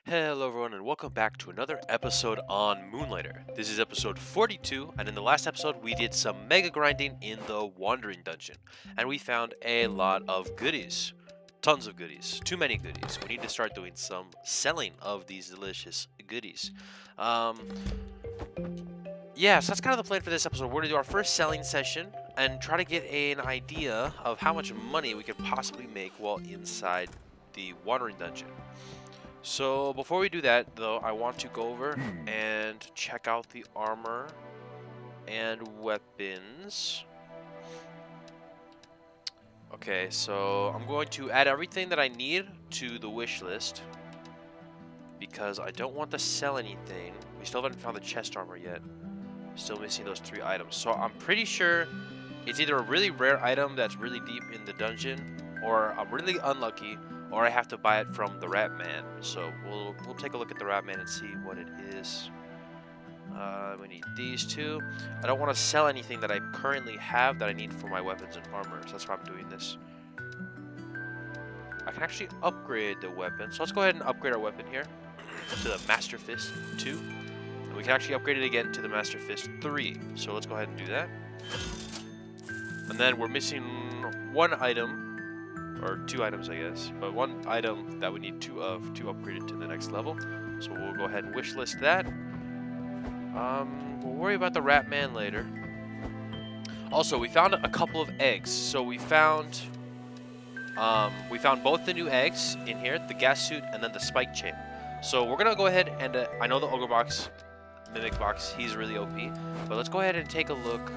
Hello everyone and welcome back to another episode on Moonlighter. This is episode 42, and in the last episode we did some mega grinding in the Wandering Dungeon, and we found a lot of goodies. Tons of goodies. Too many goodies. We need to start doing some selling of these delicious goodies. Yeah, so that's kind of the plan for this episode. We're going to do our first selling session and try to get an idea of how much money we could possibly make while inside the Wandering Dungeon. So before we do that, though, I want to go over and check out the armor and weapons. Okay, so I'm going to add everything that I need to the wish list because I don't want to sell anything. We still haven't found the chest armor yet. Still missing those 3 items. So I'm pretty sure it's either a really rare item that's really deep in the dungeon, or I'm really unlucky, or I have to buy it from the Rat Man. So we'll take a look at the Rat Man and see what it is. We need these 2. I don't want to sell anything that I currently have that I need for my weapons and armor, so that's why I'm doing this. I can actually upgrade the weapon, so let's go ahead and upgrade our weapon here to the Master Fist 2. And we can actually upgrade it again to the Master Fist 3. So let's go ahead and do that. And then we're missing 1 item, or 2 items I guess, but 1 item that we need 2 of to upgrade it to the next level. So we'll go ahead and wish list that. We'll worry about the Rat Man later. Also, we found a couple of eggs. So we found both the new eggs in here, the gas suit and then the spike chain. So we're gonna go ahead and I know the ogre box, mimic box, he's really OP, but let's go ahead and take a look.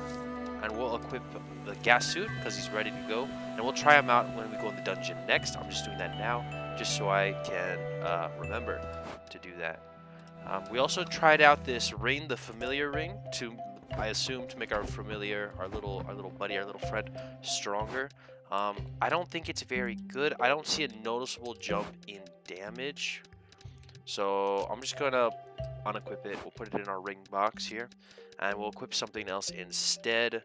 And we'll equip the gas suit because he's ready to go. And we'll try him out when we go in the dungeon next. I'm just doing that now just so I can remember to do that. We also tried out this ring, the familiar ring, I assume to make our familiar, our little buddy, our little friend, stronger. I don't think it's very good. I don't see a noticeable jump in damage. So I'm just gonna unequip it. We'll put it in our ring box here. And we'll equip something else instead.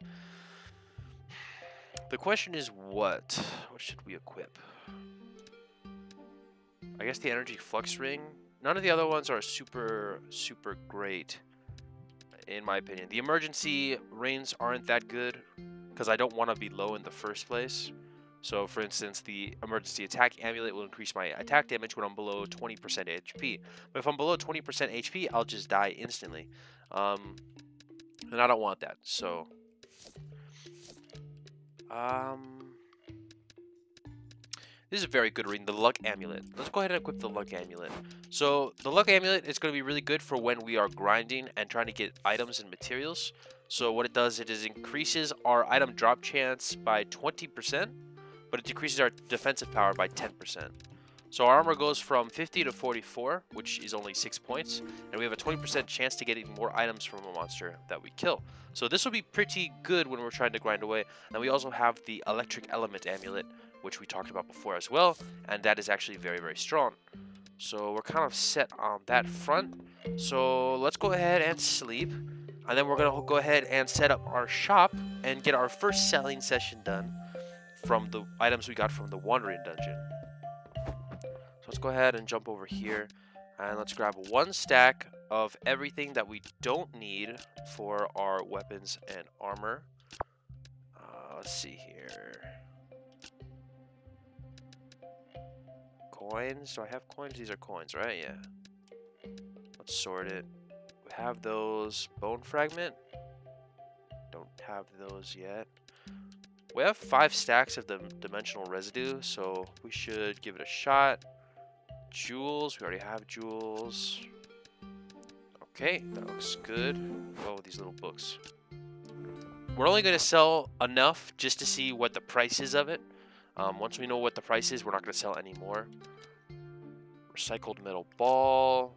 The question is what? What should we equip? I guess the energy flux ring. None of the other ones are super great, in my opinion. The emergency rings aren't that good because I don't want to be low in the first place. So, for instance, the emergency attack amulet will increase my attack damage when I'm below 20% HP. But if I'm below 20% HP, I'll just die instantly. And I don't want that, so this is a very good ring, the luck amulet. Let's go ahead and equip the luck amulet. So the luck amulet is going to be really good for when we are grinding and trying to get items and materials. So what it does, it is increases our item drop chance by 20%, but it decreases our defensive power by 10%. So our armor goes from 50 to 44, which is only 6 points, and we have a 20% chance to get even more items from a monster that we kill. So this will be pretty good when we're trying to grind away. And we also have the electric element amulet, which we talked about before as well, and that is actually very strong. So we're kind of set on that front. So let's go ahead and sleep, and then we're going to go ahead and set up our shop and get our first selling session done from the items we got from the Wandering Dungeon. So let's go ahead and jump over here and let's grab 1 stack of everything that we don't need for our weapons and armor. Let's see here. Coins. Do I have coins? These are coins, right? Yeah. Let's sort it. We have those. Bone fragment. Don't have those yet. We have 5 stacks of the dimensional residue, so we should give it a shot. Jewels, we already have jewels. Okay, that looks good. Oh, these little books. We're only going to sell enough just to see what the price is of it. Once we know what the price is, we're not going to sell any more. Recycled metal ball.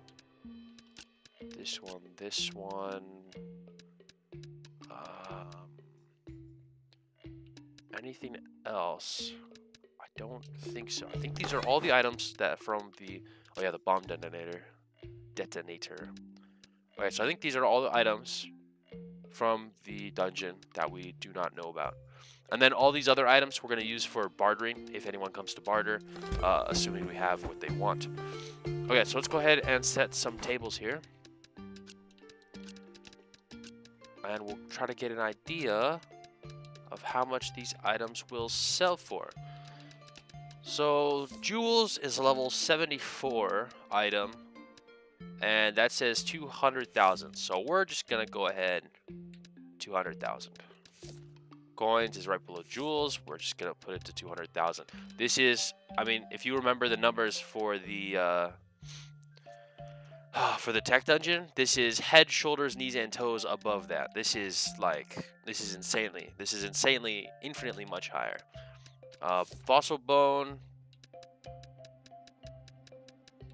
This one, this one. Anything else? I don't think so. I think these are all the items that from the... Oh yeah, the bomb detonator. Okay, so I think these are all the items from the dungeon that we do not know about. And then all these other items we're going to use for bartering if anyone comes to barter, assuming we have what they want. Okay, so let's go ahead and set some tables here. And we'll try to get an idea of how much these items will sell for. So Jewels is a level 74 item, and that says 200,000. So we're just going to go ahead 200,000. Coins is right below Jewels. We're just going to put it to 200,000. This is, I mean, if you remember the numbers for the tech dungeon, this is head, shoulders, knees, and toes above that. This is insanely, infinitely much higher. Fossil bone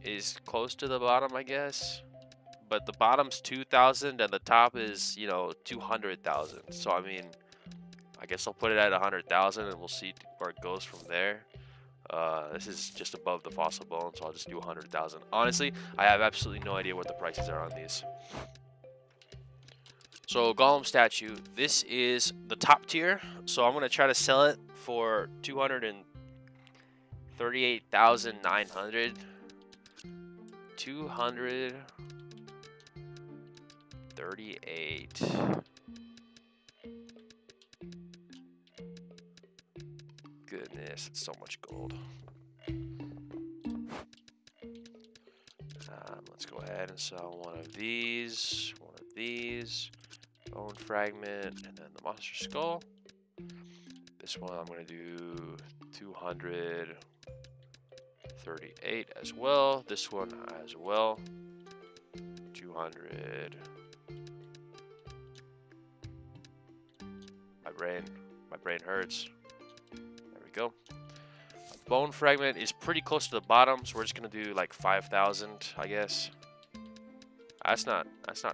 is close to the bottom, I guess. But the bottom's 2,000 and the top is, 200,000. So, I mean, I guess I'll put it at 100,000 and we'll see where it goes from there. This is just above the fossil bone, so I'll just do 100,000. Honestly, I have absolutely no idea what the prices are on these. So Golem statue, this is the top tier. So I'm gonna try to sell it for 238,900. 238. Goodness, it's so much gold. Let's go ahead and sell one of these, bone fragment, and then the monster skull. This one I'm going to do 238 as well. This one as well. 200. My brain hurts. Go. Bone fragment is pretty close to the bottom, so we're just gonna do like 5,000, I guess. That's not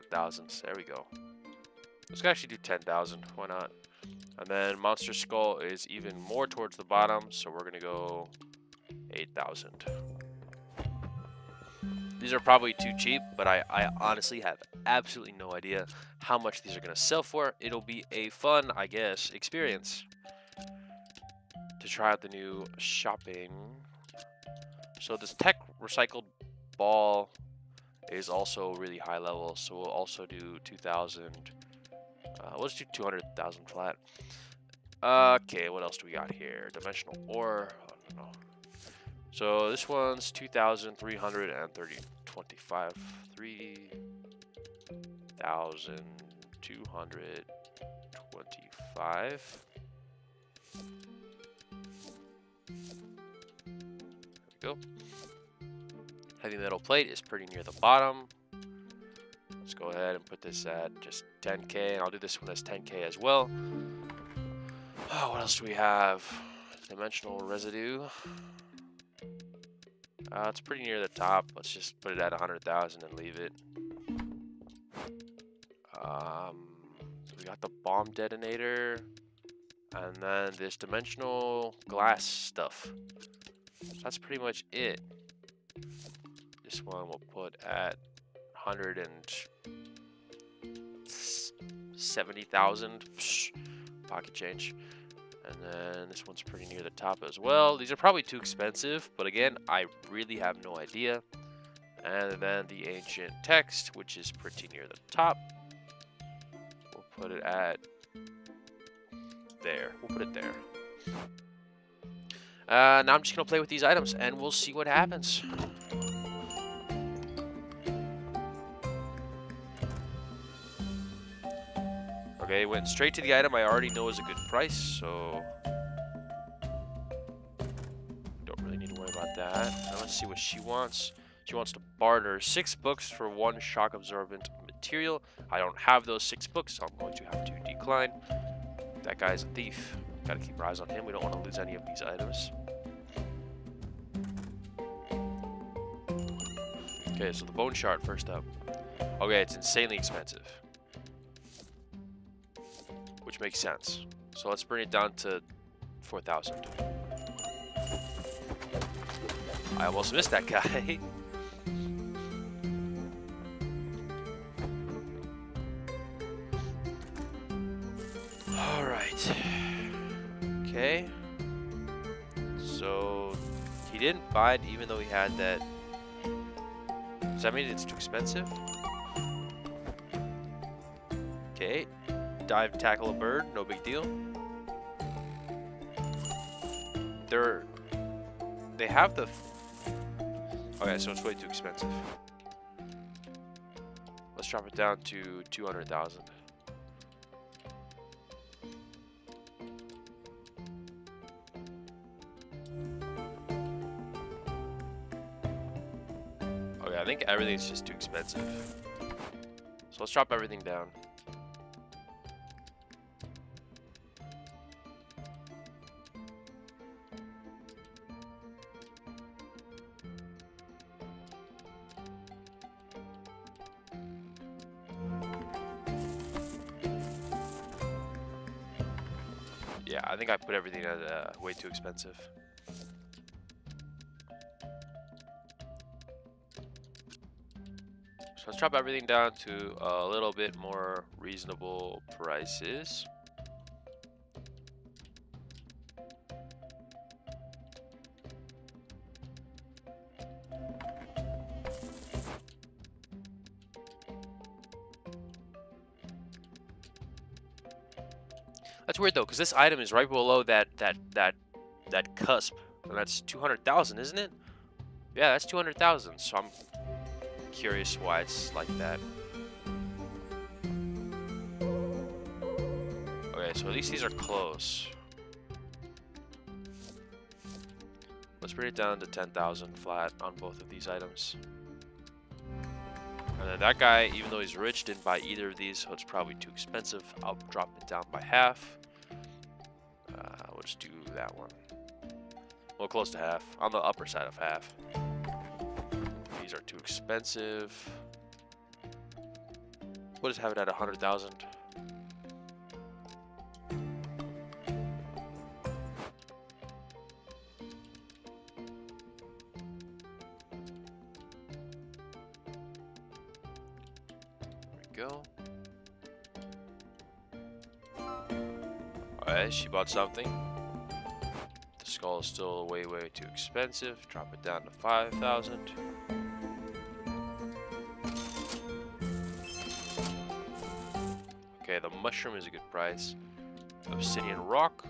thousands. There we go. Let's actually do 10,000. Why not? And then monster skull is even more towards the bottom, so we're gonna go 8,000. These are probably too cheap, but I honestly have absolutely no idea how much these are gonna sell for. It'll be a fun, I guess, experience to try out the new shopping. So this tech recycled ball is also really high level, so we'll also do 2,000. Let's do 200,000 flat. Okay, what else do we got here? Dimensional ore. Oh, no. So this one's 2,325. 3,225. Go. Heavy metal plate is pretty near the bottom. Let's go ahead and put this at just 10k, and I'll do this one as 10k as well. Oh, what else do we have? Dimensional residue. It's pretty near the top. Let's just put it at 100,000 and leave it. So we got the bomb detonator, and then this dimensional glass stuff. So that's pretty much it. This one we'll put at 170,000. Pocket change. And then this one's pretty near the top as well. These are probably too expensive, but again, I really have no idea. And then the ancient text, which is pretty near the top. We'll put it at there. We'll put it there. Now I'm just going to play with these items, and we'll see what happens. Okay, went straight to the item I already know is a good price, so don't really need to worry about that. Now let's see what she wants. She wants to barter 6 books for 1 shock absorbent material. I don't have those 6 books, so I'm going to have to decline. That guy's a thief. Gotta keep our eyes on him. We don't want to lose any of these items. Okay, so the bone shard first up. Okay, it's insanely expensive, which makes sense. So let's bring it down to 4,000. I almost missed that guy. All right. Okay. So he didn't buy it even though he had that. Does that mean it's too expensive? Okay. Dive, tackle a bird, no big deal. They have the. Okay, so it's way too expensive. Let's drop it down to 200,000. Okay, I think everything's just too expensive. So let's drop everything down. Yeah, I think I put everything at way too expensive. So let's drop everything down to a little bit more reasonable prices. That's weird though, because this item is right below that cusp, and that's 200,000, isn't it? Yeah, that's 200,000. So I'm curious why it's like that. Okay, so at least these are close. Let's bring it down to 10,000 flat on both of these items. And then that guy, even though he's rich, didn't buy either of these, so it's probably too expensive. I'll drop it down by half. We'll just do that one. Well, close to half. On the upper side of half. These are too expensive. We'll just have it at 100,000. Go. Alright, she bought something. The skull is still way too expensive. Drop it down to 5,000. Okay, the mushroom is a good price. Obsidian rock.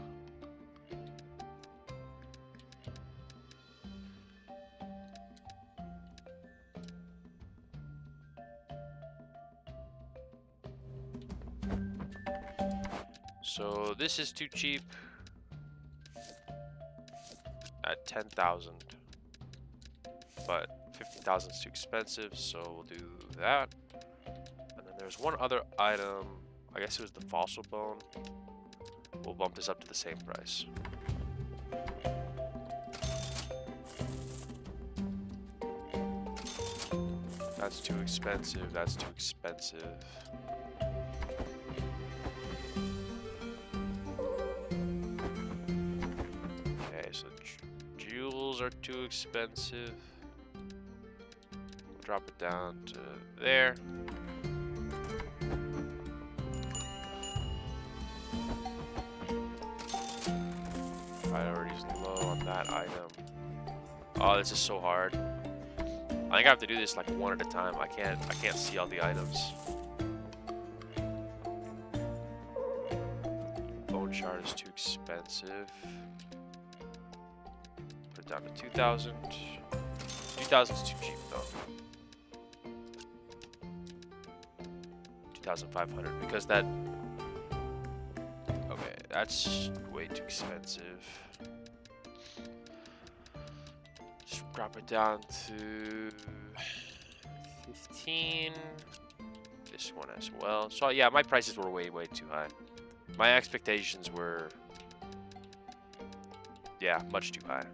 So this is too cheap at 10,000, but 50,000 is too expensive, so we'll do that. And then there's one other item, I guess it was the fossil bone. We'll bump this up to the same price. That's too expensive, that's too expensive. So jewels are too expensive. We'll drop it down to there. Priority's low on that item. Oh, this is so hard. I think I have to do this like one at a time. I can't see all the items. Bone shard is too expensive. Down to 2,000. 2,000 is too cheap though. 2,500 because that. Okay, that's way too expensive. Just drop it down to 15. This one as well. So yeah, my prices were way too high. My expectations were, yeah, much too high.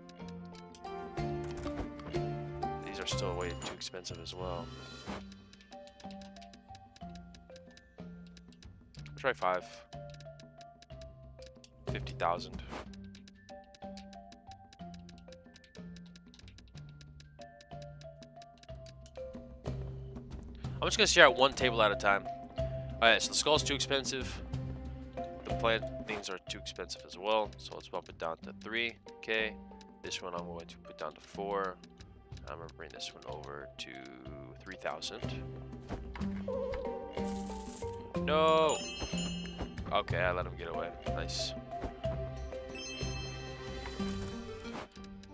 These are still way too expensive as well. Try 5. 50,000. I'm just gonna stare at one table at a time. Alright, so the skull's too expensive. The plant things are too expensive as well. So let's bump it down to 3K. This one I'm going to put down to 4. I'm going to bring this one over to 3,000. No! Okay, I let him get away. Nice.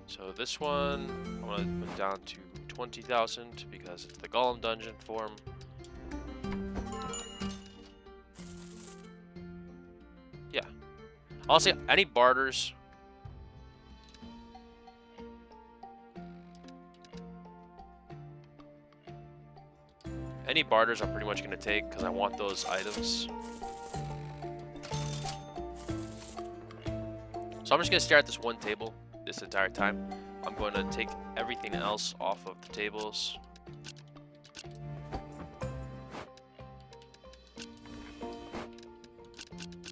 So this one, I'm going to put down to 20,000 because it's the Golem dungeon form. Yeah. Honestly, any barters. Any barters I'm pretty much going to take because I want those items. So I'm just going to stare at this one table this entire time. I'm going to take everything else off of the tables.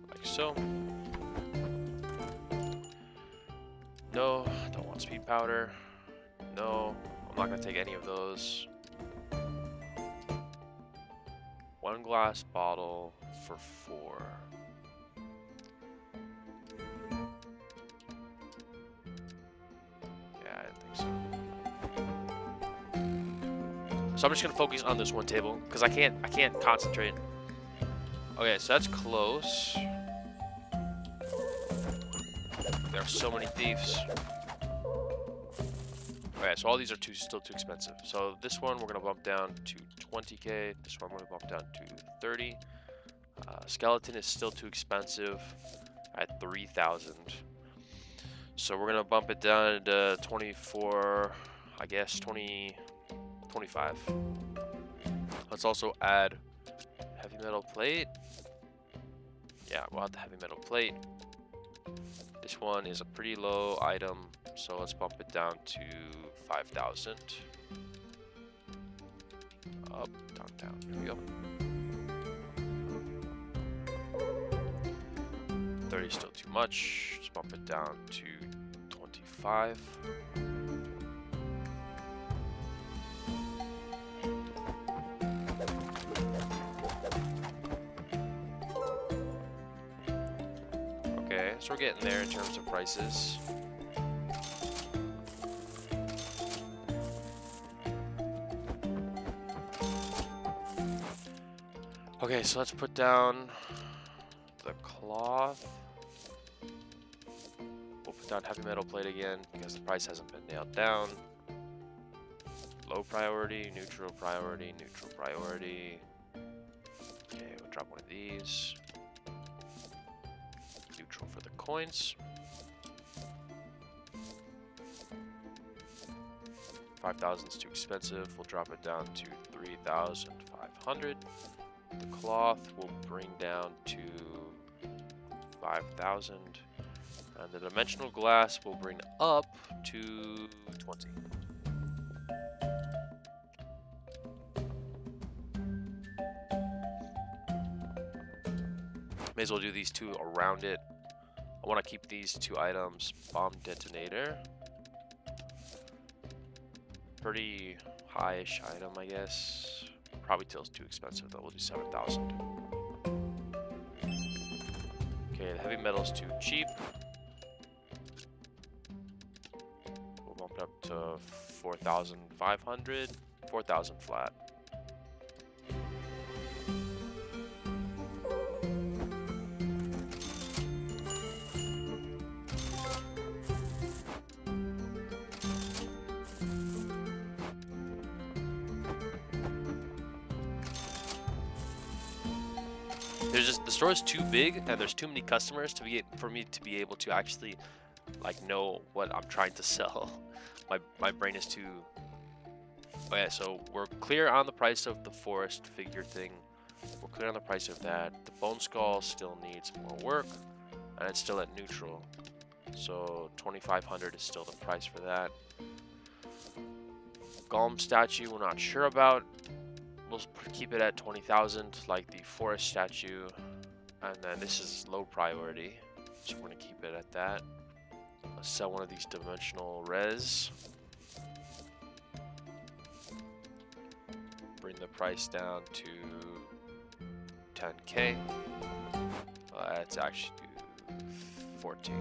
Like so. No, don't want speed powder. No, I'm not going to take any of those. 1 glass bottle for 4. Yeah, I didn't think so. So I'm just gonna focus on this one table because I can't concentrate. Okay, so that's close. There are so many thieves. Okay, so all these are still too expensive. So this one we're gonna bump down to 20K. This one we're gonna bump down to 30. Skeleton is still too expensive at 3,000. So we're gonna bump it down to 24. I guess 25. Let's also add heavy metal plate. Yeah, we'll add the heavy metal plate. This one is a pretty low item, so let's bump it down to 5,000. Up, down, down. Here we go. 30 is still too much. Let's bump it down to 25. Okay, so we're getting there in terms of prices. Okay, so let's put down the cloth. We'll put down heavy metal plate again because the price hasn't been nailed down. Low priority, neutral priority, neutral priority. Okay, we'll drop one of these. Neutral for the coins. 5,000 is too expensive. We'll drop it down to 3,500. The cloth will bring down to 5,000. And the dimensional glass will bring up to 20. May as well do these two around it. I want to keep these two items. Bomb detonator. Pretty high-ish item, I guess. Probably still too expensive though. We'll do 7,000. Okay, the heavy metal's too cheap. We'll bump it up to 4,500. 4,000 flat. The store is too big and there's too many customers for me to be able to actually like know what I'm trying to sell. My brain is too. Okay, so we're clear on the price of the forest figure thing. We're clear on the price of that. The bone skull still needs more work and it's still at neutral. So 2,500 is still the price for that. Golem statue we're not sure about. We'll keep it at 20,000 like the forest statue. And then this is low priority, so we're going to keep it at that. Let's sell one of these dimensional res. Bring the price down to 10K. Let's actually do 14.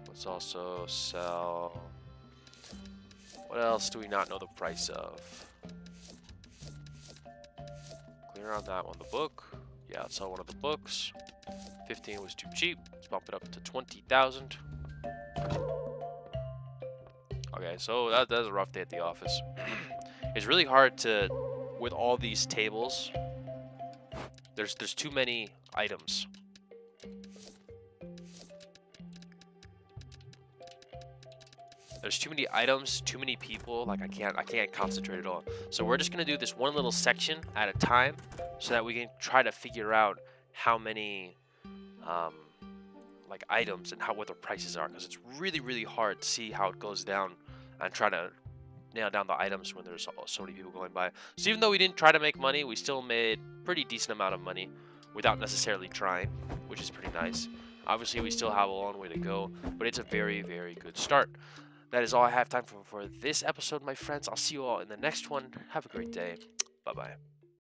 Let's also sell... What else do we not know the price of? Clear on that one. The book. Yeah, let's sell one of the books. 15 was too cheap. Let's bump it up to 20,000. Okay, so that's a rough day at the office. It's really hard to, with all these tables, there's too many items. There's too many items, too many people. Like I can't concentrate at all. So we're just gonna do this one little section at a time, so that we can try to figure out how many like items and what their prices are, because it's really hard to see how it goes down and try to nail down the items when there's so many people going by. So even though we didn't try to make money, we still made pretty decent amount of money without necessarily trying, which is pretty nice. Obviously we still have a long way to go, but it's a very good start. That is all I have time for this episode, my friends. I'll see you all in the next one. Have a great day. Bye bye.